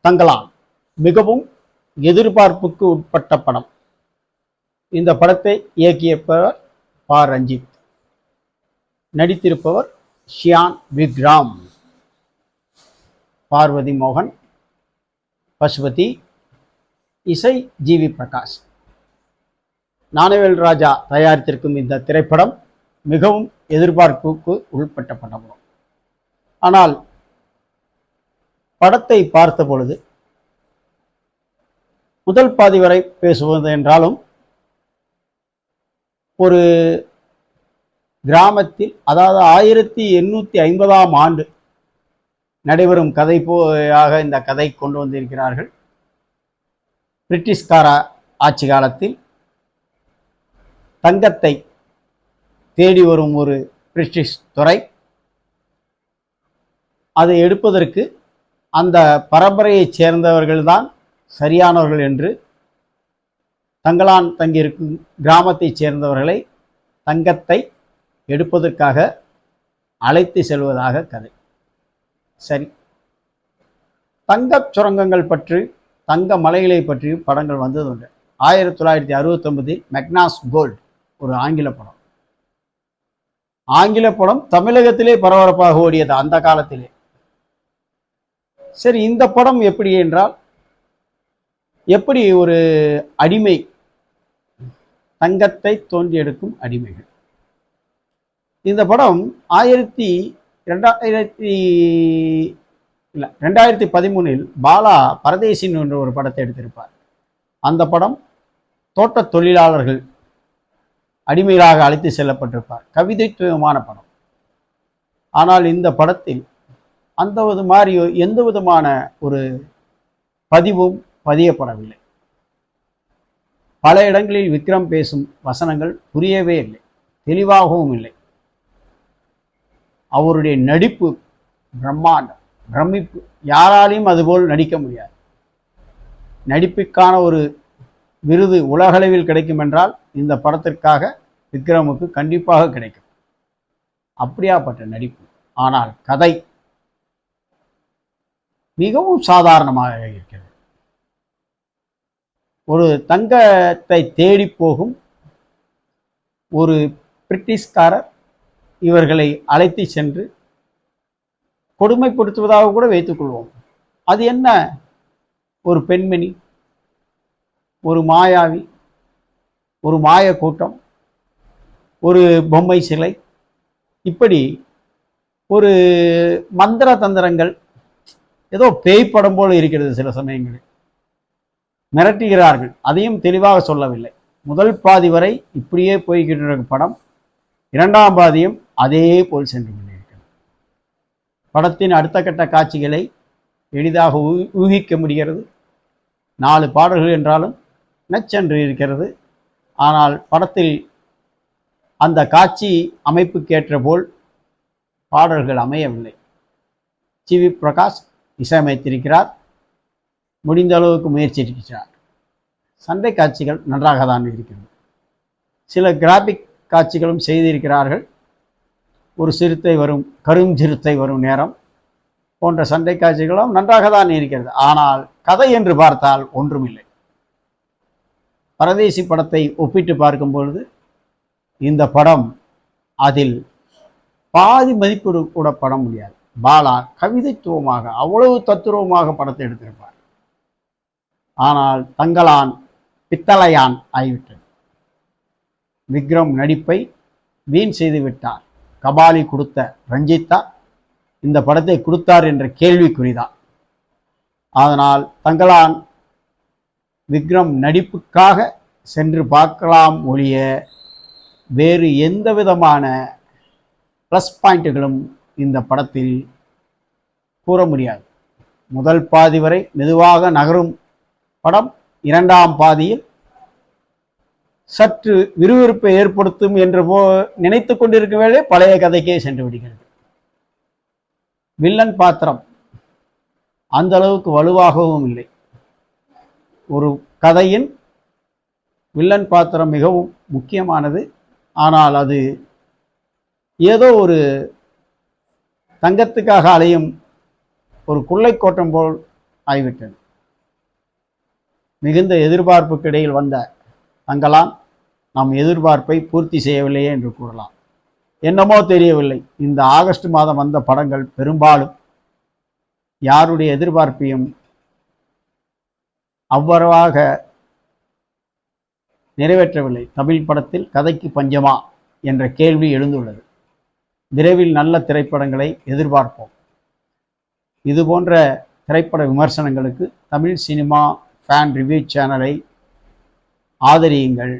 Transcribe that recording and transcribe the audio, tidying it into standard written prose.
தங்கலான் மிகவும் எதிர்பார்ப்புக்கு உட்பட்ட படம். இந்த படத்தை இயக்கியவர் பா. ரஞ்சித், நடித்திருப்பவர் ஷியான் விக்ரம், பார்வதி மோகன், பசுபதி, இசை ஜி.வி. பிரகாஷ். ஞானவேல் ராஜா தயாரித்திருக்கும் இந்த திரைப்படம் மிகவும் எதிர்பார்ப்புக்கு உட்பட்ட படம். ஆனால் படத்தை பார்த்த பொழுது முதல் பாதி வரை பேசுவது என்றாலும் ஒரு கிராமத்தில், அதாவது 1850ஆம் ஆண்டு நடைபெறும் கதை போயாக இந்த கதை கொண்டு வந்திருக்கிறார்கள். பிரிட்டிஷ்கார ஆட்சி காலத்தில் தங்கத்தை தேடி வரும் ஒரு பிரிட்டிஷ் துறை, அதை எடுப்பதற்கு அந்த பரம்பரையைச் சேர்ந்தவர்கள்தான் சரியானவர்கள் என்று தங்கலான் தங்கியிருக்கும் கிராமத்தைச் சேர்ந்தவர்களை தங்கத்தை எடுப்பதற்காக அழைத்து செல்வதாக கதை. சரி, தங்கச் சுரங்கங்கள் பற்றி, தங்க மலைகளை பற்றியும் படங்கள் வந்தது உண்டு. 1969 மெக்னாஸ் கோல்ட் ஒரு ஆங்கில படம். ஆங்கில படம் தமிழகத்திலே பரபரப்பாக ஓடியது அந்த காலத்திலே. சரி, இந்த படம் எப்படி என்றால், எப்படி ஒரு அடிமை, தங்கத்தை தோண்டி எடுக்கும் அடிமைகள். இந்த படம் 2013 பாலா பரதேசின் என்ற ஒரு படத்தை எடுத்திருப்பார். அந்த படம் தோட்ட தொழிலாளர்கள் அடிமைகளாக அழைத்து செல்லப்பட்டிருப்பார். கவிதைத்துவமான படம். ஆனால் இந்த படத்தில் அந்த மாதிரி எந்த விதமான ஒரு பதிவும் பதியப்படவில்லை. பல இடங்களில் விக்ரம் பேசும் வசனங்கள் புரியவே இல்லை, தெளிவாகவும் இல்லை. அவருடைய நடிப்பு பிரம்மாண்டம், பிரமிப்பு. யாராலையும் அதுபோல் நடிக்க முடியாது. நடிப்புக்கான ஒரு விருது உலகளவில் கிடைக்கும் என்றால் இந்த படத்திற்காக விக்ரமுக்கு கண்டிப்பாக கிடைக்கும். அப்படியாப்பட்ட நடிப்பு. ஆனால் கதை மிகவும் சாதாரணமாக இருக்கிறது. ஒரு தங்கத்தை தேடி போகும் ஒரு பிரிட்டிஷ்காரர் இவர்களை அழைத்து சென்று கொடுமைப்படுத்துவதாக கூட வைத்துக்கொள்வோம். அது என்ன, ஒரு பெண்மணி, ஒரு மாயாவி, ஒரு மாய கூட்டம், ஒரு பொம்மை சிலை, இப்படி ஒரு மந்திர தந்திரங்கள், ஏதோ பேய் படம் போல இருக்கிறது. சில சமயங்களில் மிரட்டுகிறார்கள். அதையும் தெளிவாக சொல்லவில்லை. முதல் பாதி வரை இப்படியே போய்கின்ற படம், இரண்டாம் பாதியும் அதே போல் சென்று கொண்டிருக்கிறது. படத்தின் அடுத்த கட்ட காட்சிகளை எளிதாக ஊகிக்க முடிகிறது. 4 பாடல்கள் என்றாலும் நச்சென்று இருக்கிறது. ஆனால் படத்தில் அந்த காட்சி அமைப்புக்கேற்ற போல் பாடல்கள் அமையவில்லை. ஜி.வி. பிரகாஷ் இசையமைத்திருக்கிறார். முடிந்த அளவுக்கு முயற்சிக்கிறார். சண்டை காட்சிகள் நன்றாக தான் இருக்கிறது. சில கிராபிக் காட்சிகளும் செய்திருக்கிறார்கள். ஒரு சிறுத்தை வரும், கருஞ்சிறுத்தை வரும் நேரம் போன்ற சண்டை காட்சிகளும் நன்றாக தான் இருக்கிறது. ஆனால் கதை என்று பார்த்தால் ஒன்றுமில்லை. பரதேசி படத்தை ஒப்பிட்டு பார்க்கும் பொழுது இந்த படம் அதில் பாதி மதிப்பீடு கூட பட முடியாது. பாலா கவிதைத்துவமாக, அவ்வளவு தத்துருவமாக படத்தை எடுத்திருப்பார். ஆனால் தங்கலான் பித்தளையான் ஆகிவிட்டது. விக்ரம் நடிப்பை வீண் செய்து விட்டார். கபாலி கொடுத்த ரஞ்சித்தா இந்த படத்தை கொடுத்தார் என்ற கேள்விக்குறிதான். அதனால் தங்கலான் விக்ரம் நடிப்புக்காக சென்று பார்க்கலாம் ஒழிய வேறு எந்த விதமான ப்ளஸ் பாயிண்ட்டுகளும் இந்த படத்தில் கூற முடியாது. முதல் பாதி வரை மெதுவாக நகரும் படம் இரண்டாம் பாதியில் சற்று விறுவிறுப்பை ஏற்படுத்தும் என்று நினைத்து கொண்டிருக்கும் வேளை பழைய கதைக்கே சென்று விடுகிறது. வில்லன் பாத்திரம் அந்த அளவுக்கு வலுவாகவும் இல்லை. ஒரு கதையின் வில்லன் பாத்திரம் மிகவும் முக்கியமானது. ஆனால் அது ஏதோ ஒரு தங்கத்துக்காக அலையும் ஒரு கொள்ளை கோட்டம் போல் ஆகிவிட்டது. மிகுந்த எதிர்பார்ப்புக்கு இடையில் வந்த தங்களான் நம் எதிர்பார்ப்பை பூர்த்தி செய்யவில்லையே என்று கூறலாம். என்னமோ தெரியவில்லை, இந்த ஆகஸ்ட் மாதம் வந்த படங்கள் பெரும்பாலும் யாருடைய எதிர்பார்ப்பையும் அவ்வளவாக நிறைவேற்றவில்லை. தமிழ் படத்தில் கதைக்கு பஞ்சமா என்ற கேள்வி எழுந்துள்ளது. விரைவில் நல்ல திரைப்படங்களை எதிர்பார்ப்போம். இது போன்ற திரைப்பட விமர்சனங்களுக்கு தமிழ் சினிமா ஃபேன் ரிவ்யூ சேனலை ஆதரியுங்கள்.